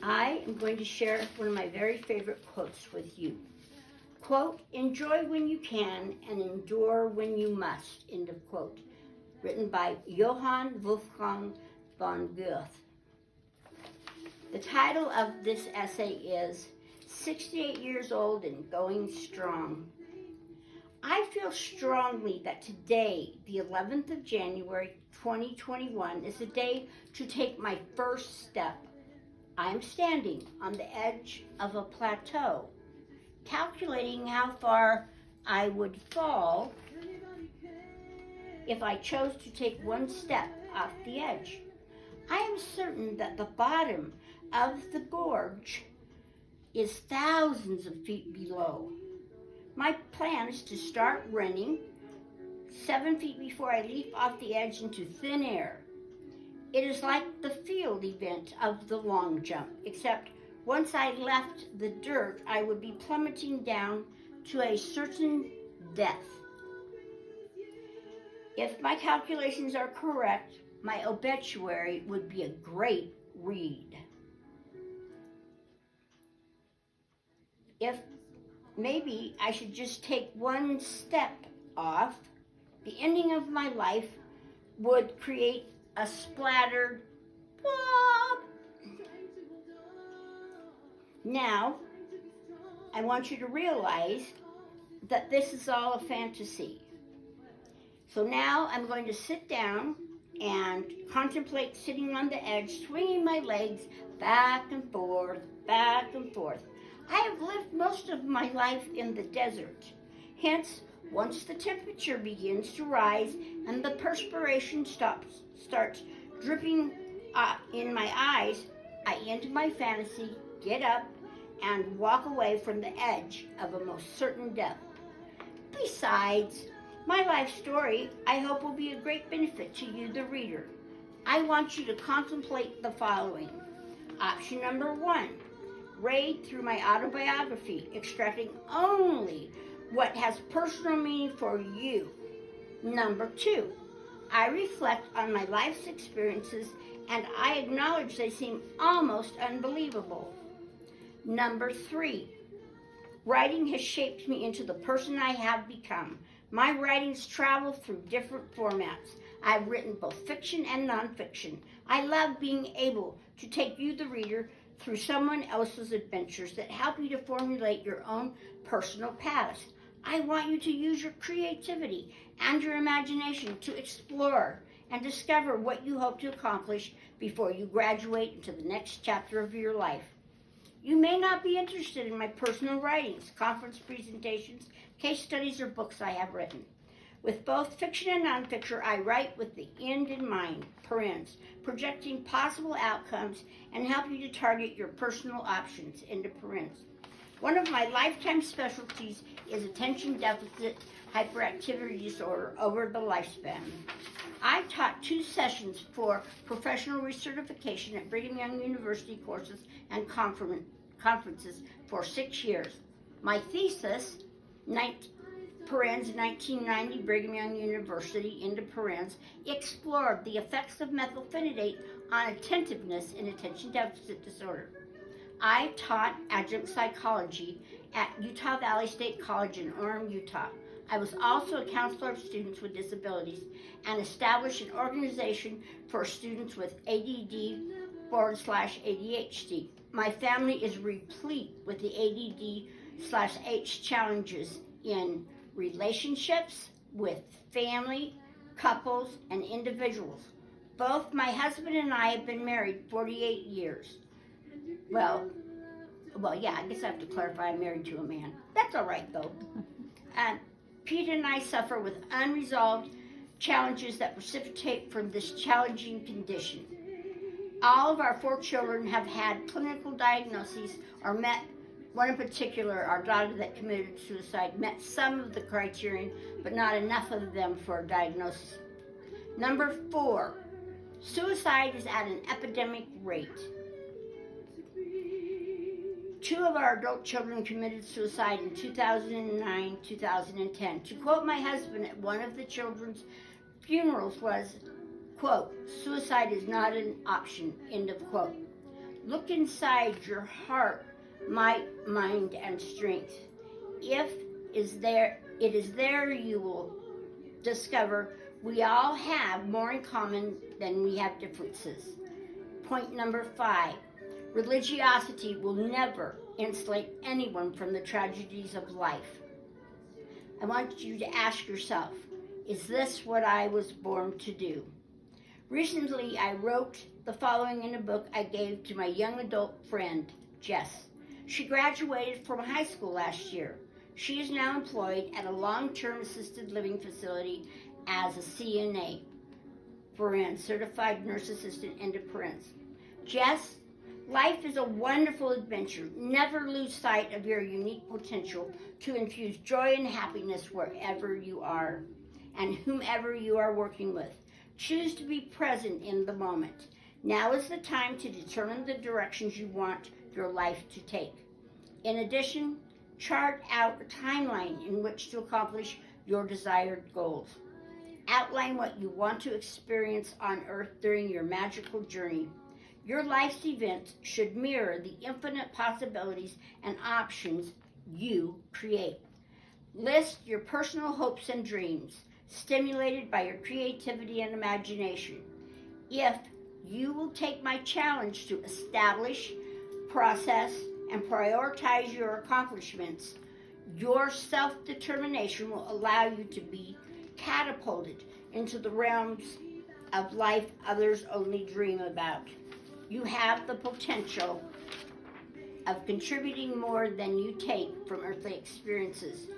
I am going to share one of my very favorite quotes with you. Quote, enjoy when you can and endure when you must, end of quote. Written by Johann Wolfgang von Goethe. The title of this essay is 68 Years Old and Going Strong. I feel strongly that today, the 11th of January, 2021, is the day to take my first step. I am standing on the edge of a plateau, calculating how far I would fall if I chose to take one step off the edge. I am certain that the bottom of the gorge is thousands of feet below. My plan is to start running 7 feet before I leap off the edge into thin air. It is like the field event of the long jump, except once I left the dirt, I would be plummeting down to a certain death. If my calculations are correct, my obituary would be a great read. If maybe I should just take one step off, the ending of my life would create a splattered blob. Now, I want you to realize that this is all a fantasy. So now I'm going to sit down and contemplate sitting on the edge, swinging my legs back and forth, back and forth. I have lived most of my life in the desert. Hence, once the temperature begins to rise and the perspiration starts dripping in my eyes, I end my fantasy, get up, and walk away from the edge of a most certain death. Besides, my life story, I hope, will be a great benefit to you, the reader. I want you to contemplate the following. Option number 1, read through my autobiography, extracting only what has personal meaning for you. Number 2, I reflect on my life's experiences and I acknowledge they seem almost unbelievable. Number 3, writing has shaped me into the person I have become. My writings travel through different formats. I've written both fiction and nonfiction. I love being able to take you, the reader, through someone else's adventures that help you to formulate your own personal paths. I want you to use your creativity and your imagination to explore and discover what you hope to accomplish before you graduate into the next chapter of your life. You may not be interested in my personal writings, conference presentations, case studies, or books I have written. With both fiction and nonfiction, I write with the end in mind, parens, projecting possible outcomes and help you to target your personal options, into parens. One of my lifetime specialties is attention deficit hyperactivity disorder over the lifespan. I taught 2 sessions for professional recertification at Brigham Young University courses and conferences for 6 years. My thesis, parens 1990, Brigham Young University, into parens, explored the effects of methylphenidate on attentiveness in attention deficit disorder. I taught adjunct psychology at Utah Valley State College in Orem, Utah. I was also a counselor of students with disabilities and established an organization for students with ADD/ADHD. My family is replete with the ADD/H challenges in relationships with family, couples, and individuals. Both my husband and I have been married 48 years. Well, yeah, I guess I have to clarify I'm married to a man. That's all right, though. Pete and I suffer with unresolved challenges that precipitate from this challenging condition. All of our 4 children have had clinical diagnoses or met. One in particular, our daughter that committed suicide, met some of the criterion, but not enough of them for a diagnosis. Number 4, suicide is at an epidemic rate. 2 of our adult children committed suicide in 2009, 2010. To quote my husband at one of the children's funerals was, quote, "Suicide is not an option," end of quote. Look inside your heart, might, mind, and strength. If it is there you will discover we all have more in common than we have differences. Point number 5, religiosity will never insulate anyone from the tragedies of life. I want you to ask yourself, is this what I was born to do? Recently, I wrote the following in a book I gave to my young adult friend, Jess. She graduated from high school last year. She is now employed at a long-term assisted living facility as a CNA, certified nurse assistant, end of parens. Jess, life is a wonderful adventure. Never lose sight of your unique potential to infuse joy and happiness wherever you are and whomever you are working with. Choose to be present in the moment. Now is the time to determine the directions you want your life to take. In addition, chart out a timeline in which to accomplish your desired goals. Outline what you want to experience on Earth during your magical journey. Your life's events should mirror the infinite possibilities and options you create. List your personal hopes and dreams, stimulated by your creativity and imagination. If you will take my challenge to establish, process, and prioritize your accomplishments, your self-determination will allow you to be catapulted into the realms of life others only dream about. You have the potential of contributing more than you take from earthly experiences.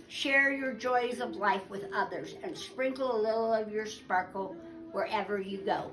Share your joys of life with others and sprinkle a little of your sparkle wherever you go.